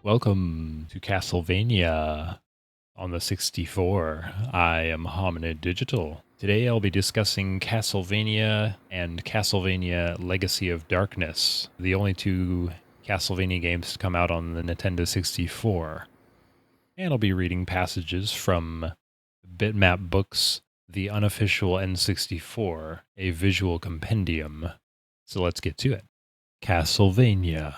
Welcome to Castlevania on the 64. I am Hominid Digital. Today I'll be discussing Castlevania and Castlevania Legacy of Darkness, the only two Castlevania games to come out on the Nintendo 64. And I'll be reading passages from Bitmap Books, The Unofficial N64, a visual compendium. So let's get to it. Castlevania.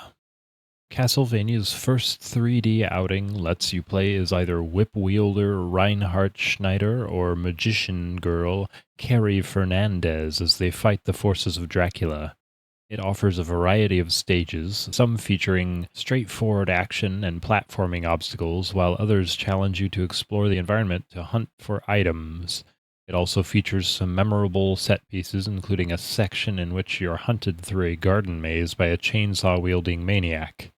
Castlevania's first 3D outing lets you play as either whip wielder Reinhardt Schneider or magician girl Carrie Fernandez as they fight the forces of Dracula. It offers a variety of stages, some featuring straightforward action and platforming obstacles, while others challenge you to explore the environment to hunt for items. It also features some memorable set pieces, including a section in which you're hunted through a garden maze by a chainsaw-wielding maniac,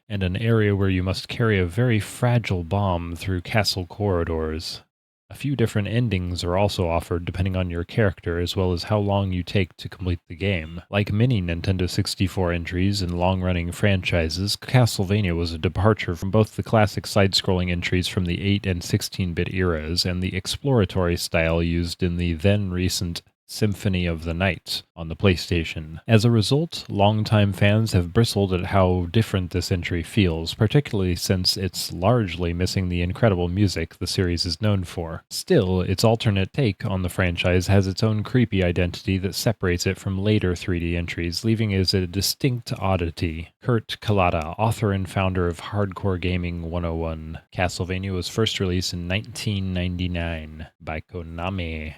and an area where you must carry a very fragile bomb through castle corridors. A few different endings are also offered depending on your character, as well as how long you take to complete the game. Like many Nintendo 64 entries in long-running franchises, Castlevania was a departure from both the classic side-scrolling entries from the 8 and 16-bit eras and the exploratory style used in the then-recent Symphony of the Night on the PlayStation. As a result, longtime fans have bristled at how different this entry feels, particularly since it's largely missing the incredible music the series is known for. Still, its alternate take on the franchise has its own creepy identity that separates it from later 3D entries, leaving it as a distinct oddity. Kurt Kalata, author and founder of Hardcore Gaming 101. Castlevania was first released in 1999 by Konami.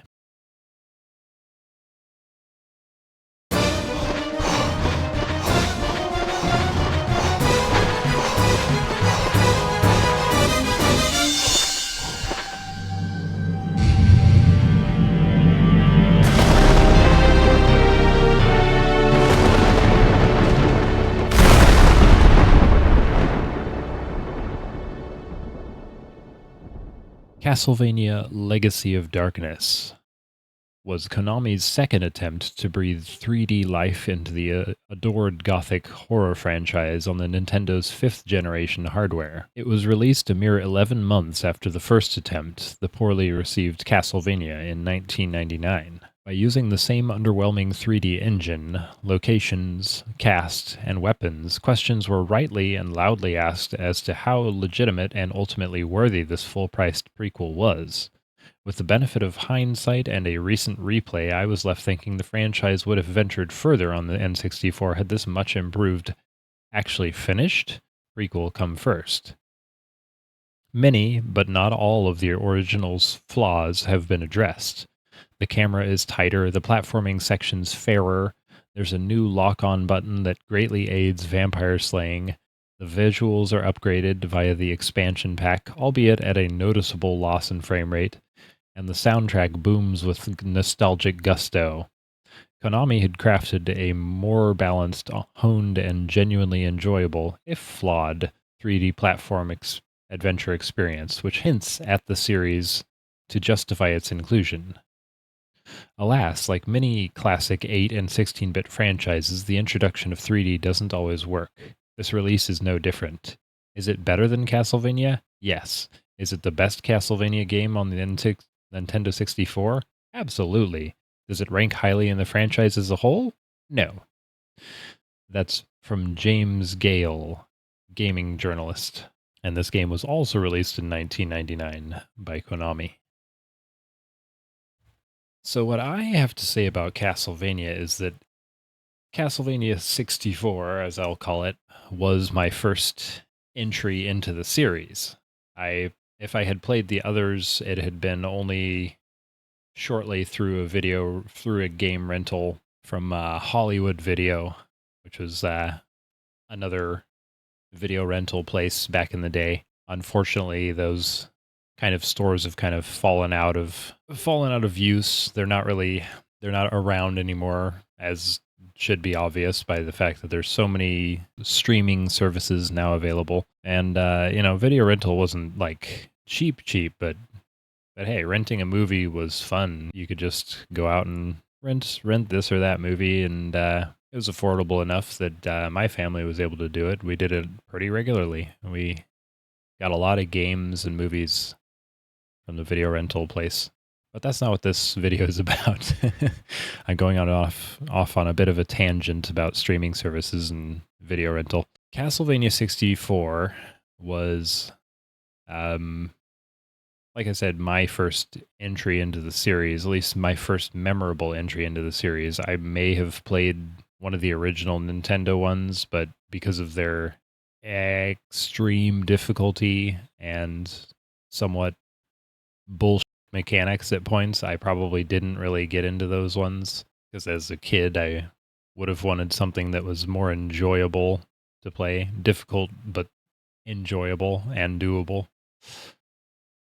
Castlevania Legacy of Darkness was Konami's second attempt to breathe 3D life into the adored Gothic horror franchise on the Nintendo's 5th generation hardware. It was released a mere 11 months after the first attempt, the poorly received Castlevania, in 1999. By using the same underwhelming 3D engine, locations, cast, and weapons, questions were rightly and loudly asked as to how legitimate and ultimately worthy this full-priced prequel was. With the benefit of hindsight and a recent replay, I was left thinking the franchise would have ventured further on the N64 had this much improved, actually finished, prequel come first. Many, but not all of the original's flaws have been addressed. The camera is tighter, the platforming section's fairer, there's a new lock-on button that greatly aids vampire slaying, the visuals are upgraded via the expansion pack, albeit at a noticeable loss in frame rate, and the soundtrack booms with nostalgic gusto. Konami had crafted a more balanced, honed, and genuinely enjoyable, if flawed, 3D platform adventure experience, which hints at the series to justify its inclusion. Alas, like many classic 8 and 16-bit franchises, the introduction of 3D doesn't always work. This release is no different. Is it better than Castlevania? Yes. Is it the best Castlevania game on the Nintendo 64? Absolutely. Does it rank highly in the franchise as a whole? No. That's from James Gale, gaming journalist. And this game was also released in 1999 by Konami. So what I have to say about Castlevania is that Castlevania 64, as I'll call it, was my first entry into the series. If I had played the others, it had been only shortly through a game rental from Hollywood Video, which was another video rental place back in the day. Unfortunately, those kind of stores have kind of fallen out of use. They're not around anymore, as should be obvious by the fact that there's so many streaming services now available. And video rental wasn't like cheap, but hey, renting a movie was fun. You could just go out and rent this or that movie, and It was affordable enough that my family was able to do it. We did it pretty regularly. We got a lot of games and movies from the video rental place. But that's not what this video is about. I'm going on off on a bit of a tangent about streaming services and video rental. Castlevania 64 was, like I said, my first entry into the series, at least my first memorable entry into the series. I may have played one of the original Nintendo ones, but because of their extreme difficulty and somewhat bullshit mechanics at points, I probably didn't really get into those ones because as a kid, I would have wanted something that was more enjoyable to play, difficult but enjoyable and doable.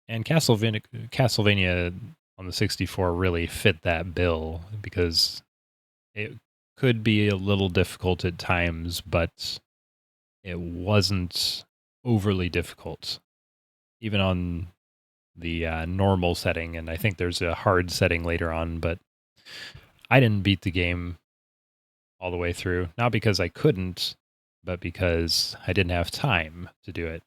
And Castlevania on the 64 really fit that bill because it could be a little difficult at times, but it wasn't overly difficult, even on the normal setting. And I think there's a hard setting later on, but I didn't beat the game all the way through, not because I couldn't, but because I didn't have time to do it.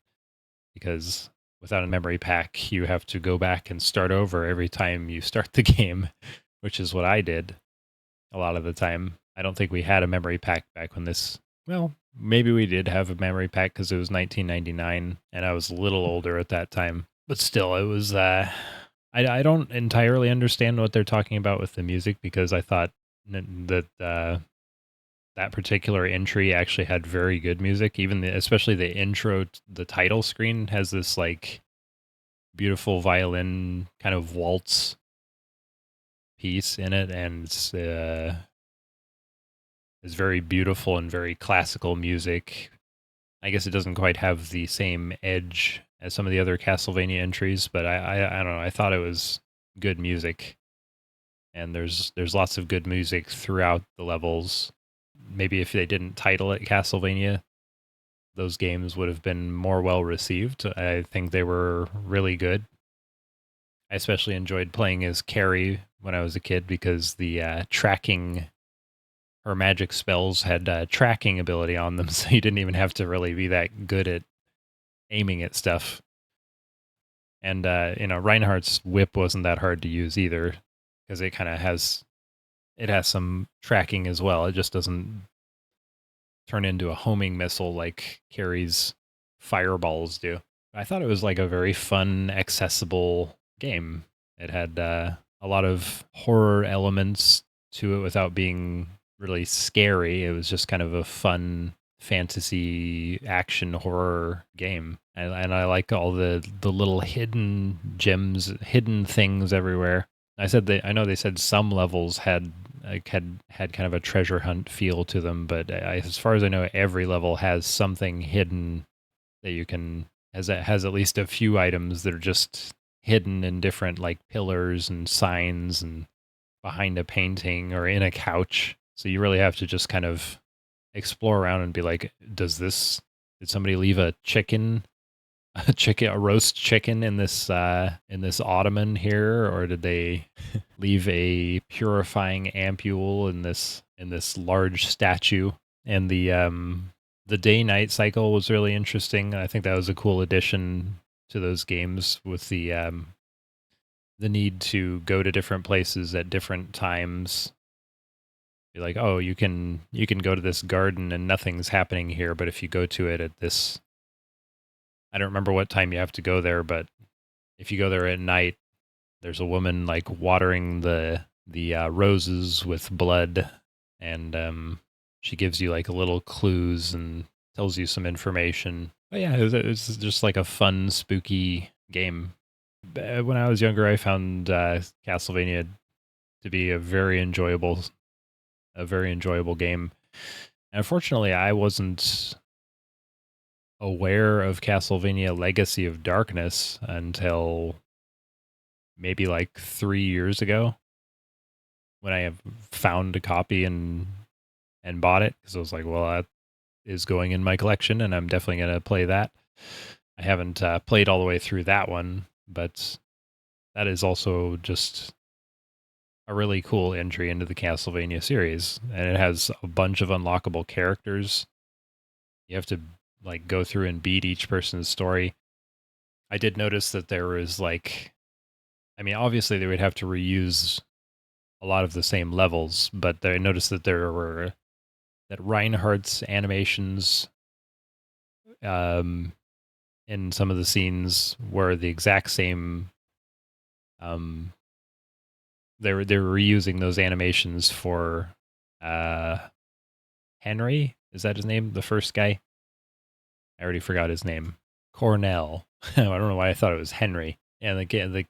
Because without a memory pack, you have to go back and start over every time you start the game, which is what I did a lot of the time. I don't think we had a memory pack back when this, well, maybe we did have a memory pack because it was 1999 and I was a little older at that time. But still, it was, I don't entirely understand what they're talking about with the music because I thought that that particular entry actually had very good music. Even especially the intro, the title screen has this like beautiful violin kind of waltz piece in it, and it's very beautiful and very classical music. I guess it doesn't quite have the same edge as some of the other Castlevania entries, but I don't know. I thought it was good music, and there's lots of good music throughout the levels. Maybe if they didn't title it Castlevania, those games would have been more well received. I think they were really good. I especially enjoyed playing as Carrie when I was a kid because the tracking, her magic spells had tracking ability on them, so you didn't even have to really be that good at aiming at stuff. And Reinhardt's whip wasn't that hard to use either because it kind of has some tracking as well. It just doesn't turn into a homing missile like Carrie's fireballs do. I thought it was like a very fun, accessible game. It had a lot of horror elements to it without being really scary. It was just kind of a fun fantasy action horror game. And I like all the little hidden gems, hidden things everywhere. I know they said some levels had kind of a treasure hunt feel to them, but as far as I know, every level has something hidden that you can has at least a few items that are just hidden in different like pillars and signs and behind a painting or in a couch. So you really have to just kind of explore around and be like, did somebody leave a roast chicken in this ottoman here, or did they leave a purifying ampule in this large statue? And the day night cycle was really interesting. I think that was a cool addition to those games with the need to go to different places at different times. Be like, oh, you can go to this garden and nothing's happening here, but if you go to it at this, I don't remember what time you have to go there, but if you go there at night, there's a woman like watering the roses with blood, and she gives you like little clues and tells you some information. But yeah, it was just like a fun, spooky game. When I was younger, I found Castlevania to be a very enjoyable game. And unfortunately, I wasn't aware of Castlevania Legacy of Darkness until maybe like 3 years ago when I have found a copy and bought it because I was like, well, that is going in my collection and I'm definitely going to play that. I haven't played all the way through that one, but that is also just a really cool entry into the Castlevania series, and it has a bunch of unlockable characters. You have to like go through and beat each person's story. I did notice that there was like, I mean, obviously they would have to reuse a lot of the same levels, but I noticed that there were that Reinhardt's animations um, in some of the scenes were the exact same. Um, they were reusing those animations for uh, Henry. Is that his name? The first guy. I already forgot his name. Cornell. I don't know why I thought it was Henry. And the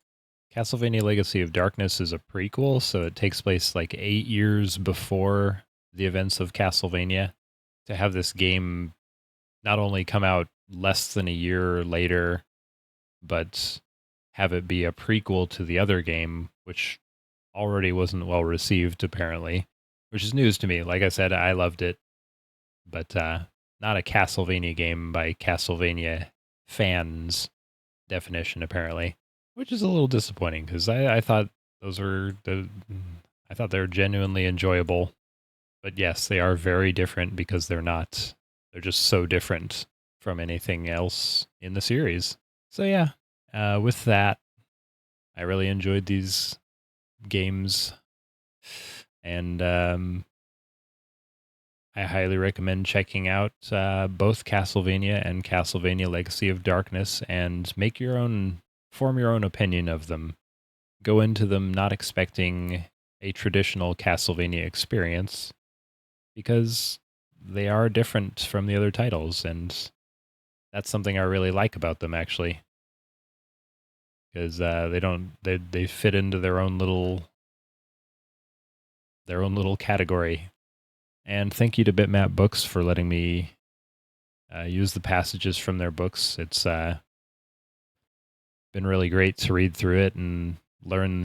Castlevania Legacy of Darkness is a prequel, so it takes place like 8 years before the events of Castlevania. To have this game not only come out less than a year later, but have it be a prequel to the other game, which already wasn't well received, apparently, which is news to me. Like I said, I loved it, but not a Castlevania game by Castlevania fans' definition, apparently, which is a little disappointing because I thought those were I thought they were genuinely enjoyable. But yes, they are very different because they're not. They're just so different from anything else in the series. So yeah, with that, I really enjoyed these games, and I highly recommend checking out both Castlevania and Castlevania Legacy of Darkness, and form your own opinion of them. Go into them not expecting a traditional Castlevania experience, because they are different from the other titles, and that's something I really like about them, actually, because they fit into their own little category. And thank you to Bitmap Books for letting me use the passages from their books. It's been really great to read through it and learn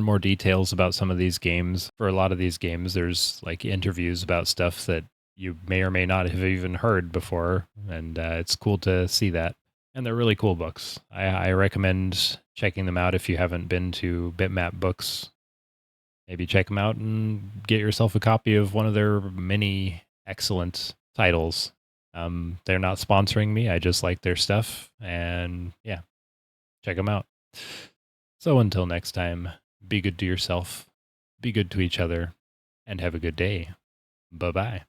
more details about some of these games. For a lot of these games, there's like interviews about stuff that you may or may not have even heard before, and it's cool to see that. And they're really cool books. I recommend checking them out if you haven't been to Bitmap Books. Maybe check them out and get yourself a copy of one of their many excellent titles. They're not sponsoring me. I just like their stuff. And yeah, check them out. So until next time, be good to yourself, be good to each other, and have a good day. Bye bye.